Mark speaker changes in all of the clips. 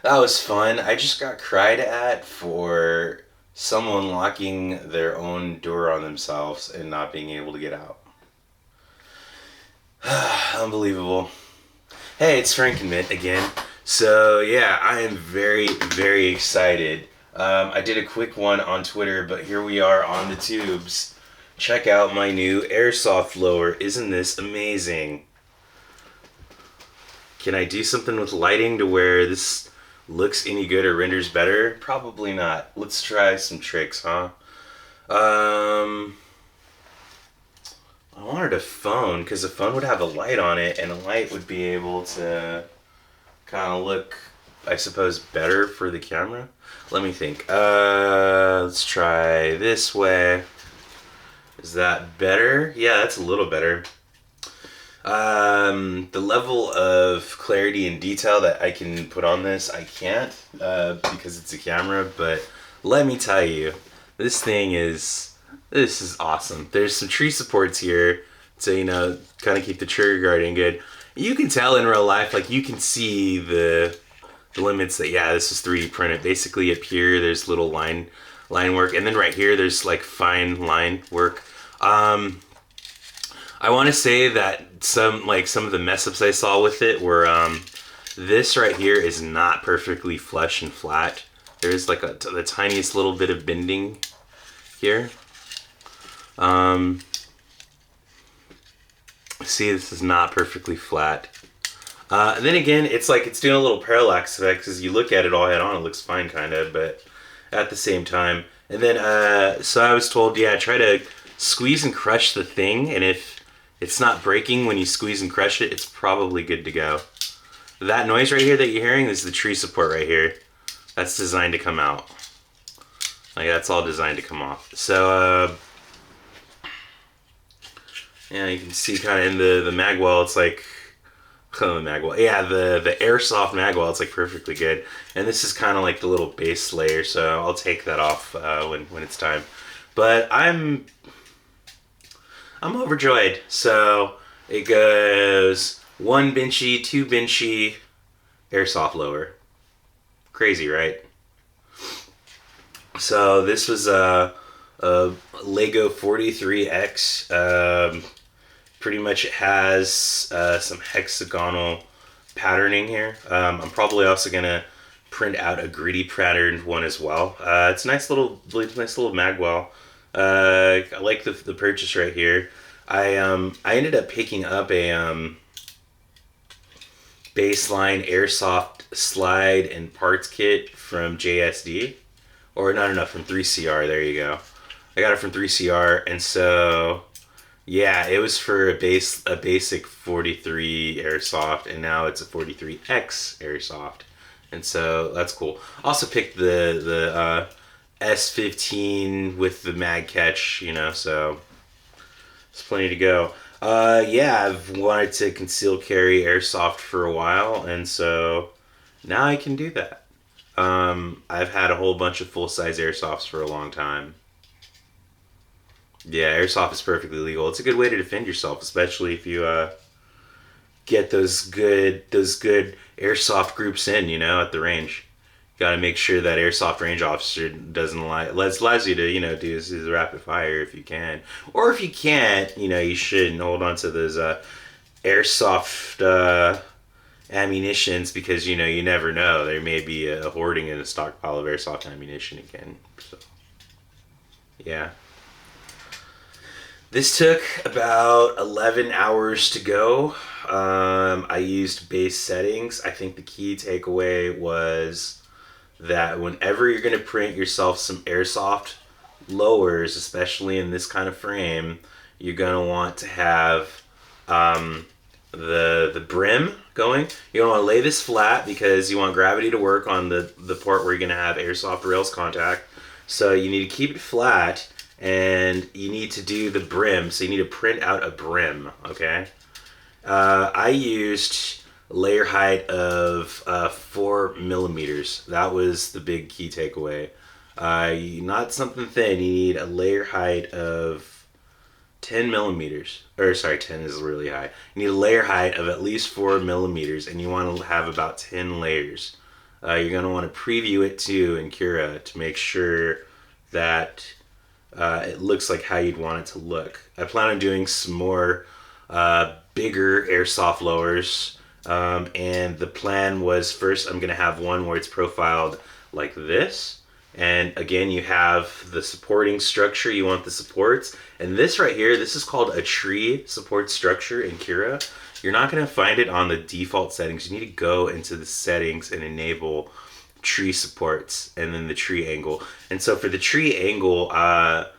Speaker 1: That was fun. I just got cried at for someone locking their own door on themselves and not being able to get out. Unbelievable. Hey, it's Frankenmint again. So, yeah, I am very, very excited. I did a quick one on Twitter, but here we are on the tubes. Check out my new airsoft blower. Isn't this amazing? Can I do something with lighting to where this looks any good or renders better? Probably not. Let's try some tricks, huh? Um, I wanted a phone because a phone would have a light on it, and a light would be able to kind of look, I suppose, better for the camera. Let me think. Let's try this way. Is that better? Yeah, that's a little better. The level of clarity and detail that I can put on this, I can't because it's a camera. But let me tell you, this thing is this is awesome. There's some tree supports here to kind of keep the trigger guarding good. You can tell in real life, like you can see the limits that this is 3D printed. Basically, up here there's little line work, and then right here there's like fine line work. I want to say that some of the mess ups I saw with it were this right here is not perfectly flush and flat. There is like the tiniest little bit of bending here. Um, See, this is not perfectly flat. And then again, it's like it's doing a little parallax effect because you look at it all head on, it looks fine kind of, but at the same time. And then, so I was told, try to squeeze and crush the thing, and if it's not breaking when you squeeze and crush it, it's probably good to go. That noise right here that you're hearing is the tree support right here. That's designed to come out. Like, that's all designed to come off. So, you can see kind of in the magwell, it's like, the magwell. Yeah, the airsoft magwell, it's like perfectly good. And this is kind of like the little base layer, so I'll take that off when it's time. But I'm overjoyed. So it goes 1 Benchy, 2 Benchy, airsoft lower. Crazy, right? So this was a Lego 43X. Pretty much it has some hexagonal patterning here. I'm probably also gonna print out a gritty patterned one as well. It's a nice little magwell. I like the purchase right here. I ended up picking up a baseline airsoft slide and parts kit from JSD, or no, from 3CR. There you go. I got it from 3CR, and so yeah, it was for a basic 43 airsoft, and now it's a 43X airsoft, and so that's cool. Also picked the S15 with the mag catch, so it's plenty to go. I've wanted to conceal carry airsoft for a while, and so now I can do that. I've had a whole bunch of full size airsofts for a long time. Yeah, airsoft is perfectly legal. It's a good way to defend yourself, especially if you get those good airsoft groups in, at the range. Got to make sure that airsoft range officer doesn't allows you to do this rapid fire if you can, or if you can't, you shouldn't hold on to those airsoft ammunitions because you never know, there may be a hoarding in a stockpile of airsoft ammunition again. So yeah. This took about 11 hours to go. I used base settings. I think the key takeaway was that whenever you're going to print yourself some airsoft lowers, especially in this kind of frame, you're going to want to have the brim going. You don't want to lay this flat because you want gravity to work on the part where you're going to have airsoft rails contact. So you need to keep it flat, and you need to do the brim. So you need to print out a brim, okay? I used layer height of 4 millimeters. That was the big key takeaway. Not something thin. You need a layer height of 10 millimeters. Or sorry, 10 is really high. You need a layer height of at least 4 millimeters, and you want to have about 10 layers You're going to want to preview it too in Cura to make sure that it looks like how you'd want it to look. I plan on doing some more bigger airsoft lowers, and the plan was first I'm going to have one where it's profiled like this, and again you have the supporting structure. You want the supports, and this right here, this is called a tree support structure in Cura. You're not going to find it on the default settings. You need to go into the settings and enable tree supports and then the tree angle. And so for the tree angle, I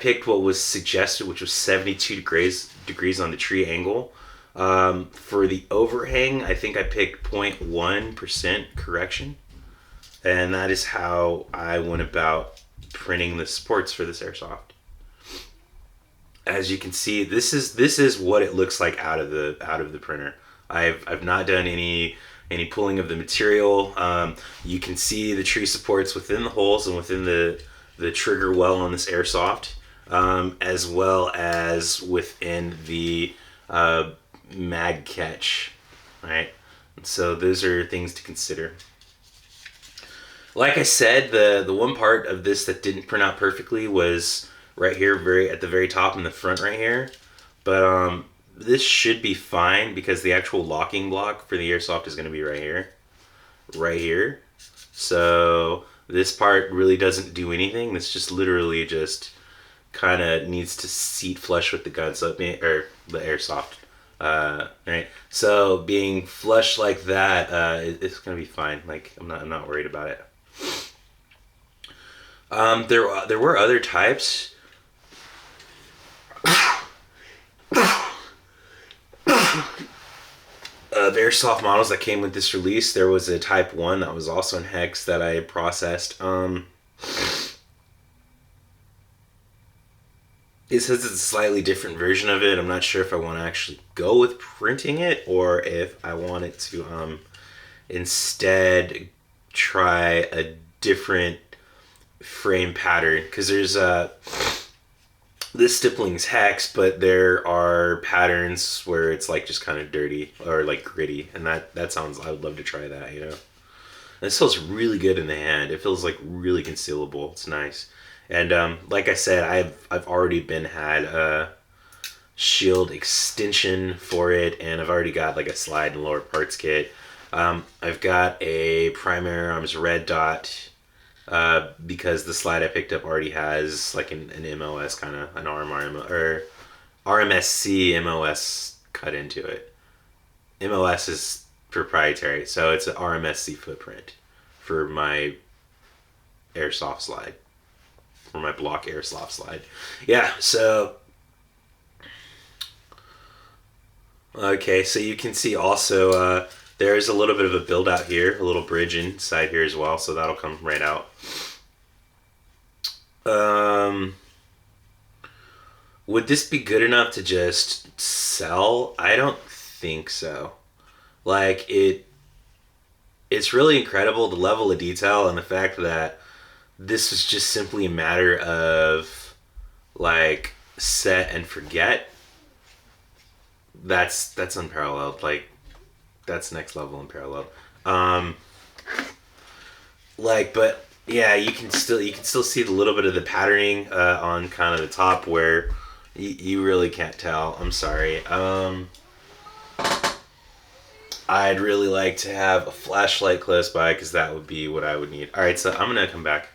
Speaker 1: picked what was suggested, which was 72 degrees on the tree angle. For the overhang, I think I picked 0.1% correction. And that is how I went about printing the supports for this airsoft. As you can see, this is what it looks like out of the printer. I've not done any pulling of the material. You can see the tree supports within the holes and within the trigger well on this airsoft, as well as within the mag catch, right? So those are things to consider. Like I said, the one part of this that didn't print out perfectly was right here, at the very top in the front right here. But this should be fine because the actual locking block for the airsoft is going to be right here. Right here. So this part really doesn't do anything. This just literally just kind of needs to seat flush with the gun, so or the airsoft. Right. So being flush like that, it's going to be fine. Like I'm not worried about it. There were other types. Of airsoft models that came with this release. There was a Type 1 that was also in hex that I processed. It says it's a slightly different version of it. I'm not sure if I want to actually go with printing it or if I want it to instead try a different frame pattern, because there's this stifling's hex, but there are patterns where it's like just kind of dirty or like gritty, and that sounds, I would love to try that, you know. This feels really good in the hand. It feels like really concealable. It's nice. And like I said, I've already had a shield extension for it, and I've already got like a slide and lower parts kit. I've got a primary arms red dot, because the slide I picked up already has like an MOS kind of an or RMSC MOS cut into it. MOS is proprietary, so it's an RMSC footprint for my airsoft slide, for my block airsoft slide. Yeah, so okay, so you can see also there's a little bit of a build out here, a little bridge inside here as well, so that'll come right out. Would this be good enough to just sell? I don't think so. Like, it's really incredible, the level of detail and the fact that this was just simply a matter of like set and forget. That's unparalleled. Like, that's next level unparalleled. But yeah, you can still see the little bit of the patterning on kind of the top where you really can't tell. I'm sorry. I'd really like to have a flashlight close by, because that would be what I would need. All right, so I'm gonna come back.